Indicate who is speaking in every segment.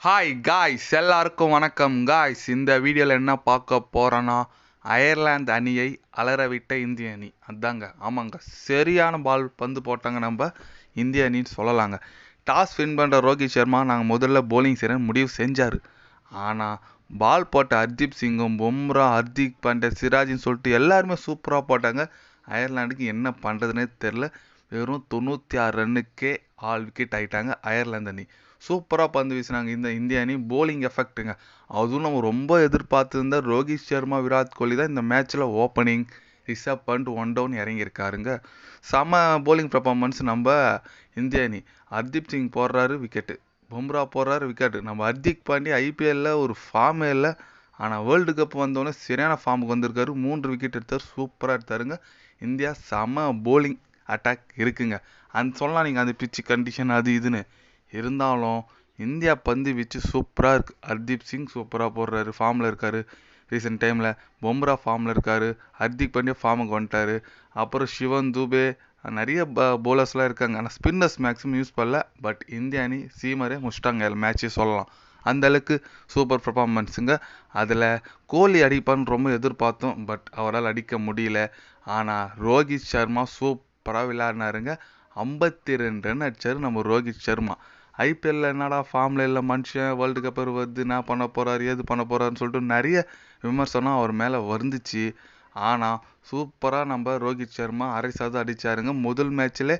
Speaker 1: Hi guys, எல்லாருக்கும் வணக்கம் guys. இந்த வீடியோவில் என்ன பார்க்க போகிறோன்னா, அயர்லாந்து அணியை அலறவிட்ட இந்திய அணி. அதாங்க, ஆமாங்க, சரியான பால் பந்து போட்டாங்க நம்ம இந்திய அணின்னு சொல்லலாங்க. டாஸ் வின் பண்ணுற ரோஹித் சர்மா நாங்கள் முதல்ல போலிங் செய்கிறேன்னு முடிவு செஞ்சார். ஆனால் பால் போட்ட ஹர்தீப் சிங்கும் பும்ரா, ஹர்திக் பாண்டியா, சிராஜின்னு சொல்லிட்டு எல்லாருமே சூப்பராக போட்டாங்க. அயர்லாண்டுக்கு என்ன பண்ணுறதுனே தெரில. வெறும் 96 ரன்னுக்கே ஆல் விக்கெட் ஆகிட்டாங்க அயர்லாந்து அணி. சூப்பராக பந்து வீசினாங்க இந்த இந்திய அணி. போலிங் எஃபெக்ட்டுங்க. அதுவும் நம்ம ரொம்ப எதிர்பார்த்துருந்த ரோஹித் சர்மா, விராட் கோலி தான் இந்த மேட்ச்சில் ஓப்பனிங். ரிஷப் பண்ட் 1 டவுன் இறங்கியிருக்காருங்க. செம போலிங் பர்ஃபார்மன்ஸ் நம்ம இந்திய அணி. ஹர்தீப் சிங் போடுறாரு விக்கெட்டு, பும்ரா போடுறாரு விக்கெட்டு. நம்ம ஹர்திக் பாண்டியா ஐபிஎல்லில் ஒரு ஃபார்மே இல்லை, ஆனால் வேர்ல்டு கப் வந்தோடனே சரியான ஃபார்முக்கு வந்திருக்காரு. 3 விக்கெட் எடுத்தார், சூப்பராக எடுத்தாருங்க. இந்தியா செம போலிங் அட்டாக் இருக்குங்க. அந்த சொல்லலாம் நீங்கள், அந்த பிச்சு கண்டிஷன் அது இதுன்னு இருந்தாலும் இந்தியா பந்து வீச்சு சூப்பராக இருக்குது. ஹர்தீப் சிங் சூப்பராக போடுறாரு, ஃபார்மில் இருக்கார். ரீசெண்ட் டைமில் பும்ரா ஃபார்மில் இருக்கார். ஹர்திக் பாண்டியா ஃபார்முக்கு வந்துட்டார். அப்புறம் சிவன் துபே, நிறைய போலர்ஸ்லாம் இருக்காங்க. ஆனால் ஸ்பின்னர்ஸ் மேக்ஸிமம் யூஸ் பண்ணல. பட் இந்திய அணி சீமரே முடிச்சிட்டாங்க மேட்சே சொல்லலாம். அந்தளவுக்கு சூப்பர் பர்ஃபார்மன்ஸுங்க. அதில் கோலி அடிப்பான்னு ரொம்ப எதிர்பார்த்தோம், பட் அவரால் அடிக்க முடியல. ஆனால் ரோஹித் சர்மா சூப்பராக விளையாடினாருங்க. 52 ரன் அடித்தார் நம்ம ரோஹித் சர்மா. ஐபிஎல்லில் என்னடா ஃபார்மில் இல்லை மனுஷன், வேர்ல்டு கப் வருது, என்ன பண்ண போகிறாரு, ஏது பண்ண போகிறாருன்னு சொல்லிட்டு நிறைய விமர்சனம் அவர் மேலே வந்துச்சு. ஆனால் சூப்பராக நம்ம ரோஹித் சர்மா அரை சதம் அடித்தாருங்க. முதல் மேட்ச்சில்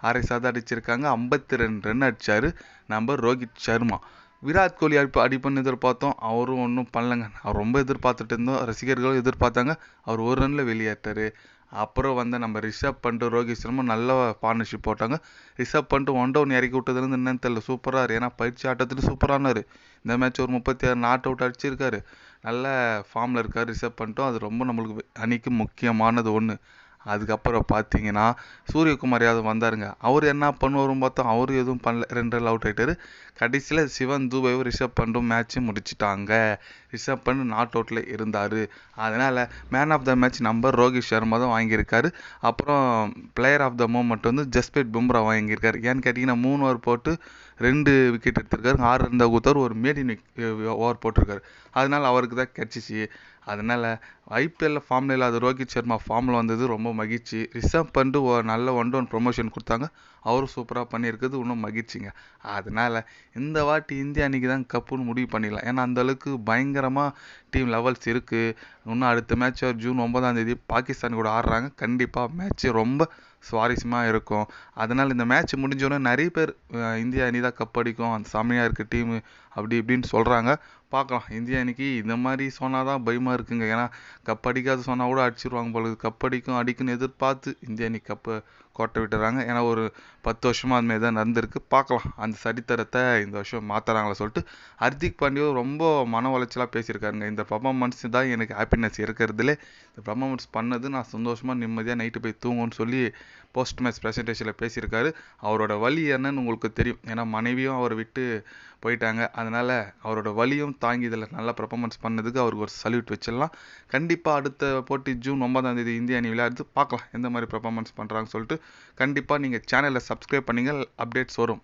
Speaker 1: அரை சதம் அடிச்சிருக்காங்க. 52 ரன் அடித்தார் நம்ம ரோஹித் சர்மா. விராட் கோலி அடிப்புன்னு எதிர்பார்த்தோம், அவரும் ஒன்றும் பண்ணலங்க. அவர் ரொம்ப எதிர்பார்த்துட்டு இருந்தோம், ரசிகர்களும் எதிர்பார்த்தாங்க. அவர் ஒரு ரனில் வெளியேற்றார். அப்புறம் நம்ம ரிஷப் பண்ட், ரோஹித் சர்மா நல்ல பார்ட்னர்ஷிப் போட்டாங்க. ரிஷப் பண்ட் 1 டவுன் இறக்கி விட்டதுலேருந்து என்னன்னு தெரியல, சூப்பராக. ஏன்னா பயிற்சி ஆட்டத்தில் சூப்பரானார். இந்த மேட்ச் ஒரு 36 நாட் அவுட் அடிச்சிருக்காரு. நல்ல ஃபார்மில் இருக்கார் ரிஷப் பண்ட்டும். அது ரொம்ப நம்மளுக்கு அணிக்கு முக்கியமானது ஒன்று. அதுக்கப்புறம் பார்த்தீங்கன்னா சூரியகுமார் யாதவ் வந்தாருங்க. அவர் என்ன பண்ணுவாரும் பார்த்தோம், அவரும் எதுவும் பண்ணல, 2 ரன் அவுட் ஆகிட்டார். கடைசியில் சிவன் துபேவும் ரிஷப் பண்டும் மேட்ச்சு முடிச்சிட்டாங்க. ரிஷப் பண்ட் நாட் அவுட்டில் இருந்தார். அதனால் மேன் ஆஃப் த மேட்ச் நம்ம ரோஹித் சர்மா தான் வாங்கியிருக்காரு. அப்புறம் player of the moment Jasprit Bumrah வாங்கியிருக்காரு. ஏன்னு கேட்டிங்கன்னா 3 ஓவர் போட்டு 2 விக்கெட் எடுத்திருக்காரு. 6 ரன் தான் கொடுத்தாரு, ஒரு மேடின் ஓவர் போட்டிருக்காரு. அதனால் அவருக்கு தான் கிடச்சிச்சு. அதனால் ஐபிஎல்லில் ஃபார்மில் இல்லாத ரோஹித் சர்மா ஃபார்மில் வந்தது ரொம்ப மகிழ்ச்சி. ரிஷப் பண்ட் நல்ல 1 டவுன் ப்ரொமோஷன் கொடுத்தாங்க, அவரும் சூப்பராக பண்ணியிருக்குது, இன்னும் மகிழ்ச்சிங்க. அதனால் இந்த வாட்டி இந்திய அணிக்கு தான் கப்புன்னு முடிவு பண்ணிடலாம். ஏன்னா அந்தளவுக்கு பயங்கரமாக டீம் லெவல்ஸ் இருக்குது. இன்னும் அடுத்த மேட்ச் ஜூன் 9 பாகிஸ்தான் கூட ஆடுறாங்க. கண்டிப்பாக மேட்ச்சு ரொம்ப சுவாரஸ்யமாக இருக்கும். அதனால் இந்த மேட்ச் முடிஞ்சோடனே நிறைய பேர் இந்திய அணி தான் கப் அடிக்கும், அந்த செம்மையாக இருக்குது டீமு அப்படி இப்படின்னு சொல்கிறாங்க. பார்க்கலாம். இந்திய அணிக்கு இந்த மாதிரி சொன்னால் தான் பயமாக இருக்குங்க. ஏன்னா கப் அடிக்காது சொன்னால் கூட அடிச்சிருவாங்க போல. கப் அடிக்குன்னு எதிர்பார்த்து இந்திய அணி கப்பை கோட்டை விட்டுறாங்க. ஏன்னா ஒரு 10 வருஷமாக அதுமாரி தான் நடந்திருக்கு. பார்க்கலாம் அந்த சரித்திரத்தை இந்த வருஷம் மாற்றுறாங்களா சொல்லிட்டு. ஹர்திக் பாண்டியாவும் ரொம்ப மன உளைச்சலாக பேசியிருக்காருங்க. இந்த பர்ஃபார்மன்ஸ் தான் எனக்கு ஹாப்பினஸ் இருக்கிறதுலே. இந்த பர்ஃபார்மன்ஸ் பண்ணது நான் சந்தோஷமாக நிம்மதியாக நைட்டு போய் தூங்குன்னு சொல்லி போஸ்ட் மேட்ச் ப்ரெசன்டேஷனில் பேசியிருக்காரு. அவரோட வலி என்னன்னு உங்களுக்கு தெரியும். ஏன்னா மனைவியும் அவரை விட்டு போயிட்டாங்க. அதனால் அவரோட வலியும் தாங்கி இதில் நல்லா பர்ஃபார்மன்ஸ் பண்ணதுக்கு அவருக்கு ஒரு சல்யூட் வச்சிடலாம். கண்டிப்பாக அடுத்த போட்டி ஜூன் 9 இந்திய அணி விளையாடுது. பார்க்கலாம் எந்த மாதிரி பர்ஃபார்மன்ஸ் பண்ணுறாங்கன்னு சொல்லிட்டு. கண்டிப்பாக நீங்கள் சேனலை சப்ஸ்கிரைப் பண்ணிங்க, அப்டேட்ஸ் வரும்.